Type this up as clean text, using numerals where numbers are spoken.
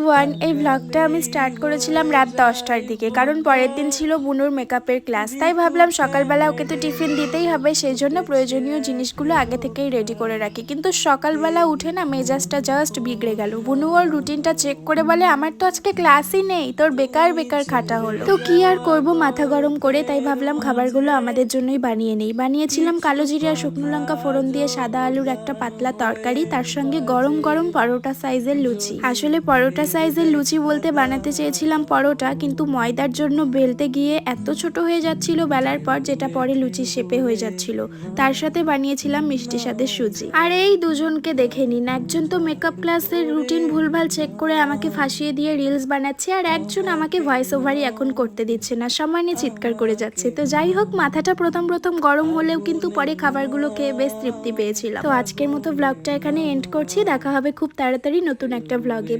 Everyone, এই ব্লগটা আমি স্টার্ট করেছিলাম রাত 10টার দিকে, কারণ পরের দিন ছিল বুনুর মেকআপের ক্লাস। তাই ভাবলাম সকালবেলা ওকে তো টিফিন দিতেই হবে, সেই জন্য প্রয়োজনীয় জিনিসগুলো আগে থেকেই রেডি করে রাখি। কিন্তু সকালবেলা উঠে না মেজাজটা জাস্ট বিগড়ে গেল। বুনু ওর রুটিনটা চেক করে বলে, আমার তো আজকে ক্লাসই নেই, তোর বেকার বেকার খাটা হলো। তো কি আর করব, মাথা গরম করে তাই ভাবলাম খাবারগুলো আমাদের জন্যই বানিয়ে নেই। বানিয়েছিলাম কালো জিরা শুকনো লঙ্কা ফোড়ন দিয়ে সাদা আলুর একটা পাতলা তরকারি, তার সঙ্গে গরম গরম পরোটা সাইজের লুচি। আসলে পরোটা সাইজের লুচি বলতে বানাতে চেয়েছিলাম পরোটা, কিন্তু ময়দার জন্য বেলতে গিয়ে এত ছোট হয়ে যাচ্ছিল বেলার পর, যেটা পরে লুচির শেপে হয়ে যাচ্ছিল। তার সাথে বানিয়েছিলাম মিষ্টি স্বাদের সুজি। আর এই দুজনকে দেখে নিন, একজন তো মেকআপ ক্লাসের রুটিন ভুলভাল চেক করে আমাকে ফাঁসিয়ে দিয়ে রিলস বানাচ্ছে, আর একজন আমাকে ভয়েস ওভারই এখন করতে দিচ্ছে না, সময় নিয়ে চিৎকার করে যাচ্ছে। তো যাই হোক, মাথাটা প্রথম প্রথম গরম হলেও কিন্তু পরে খাবারগুলো খেয়ে বেশ তৃপ্তি পেয়েছিলাম। তো আজকের মতো ব্লগটা এখানে এন্ড করছি। দেখা হবে খুব তাড়াতাড়ি নতুন একটা ব্লগে।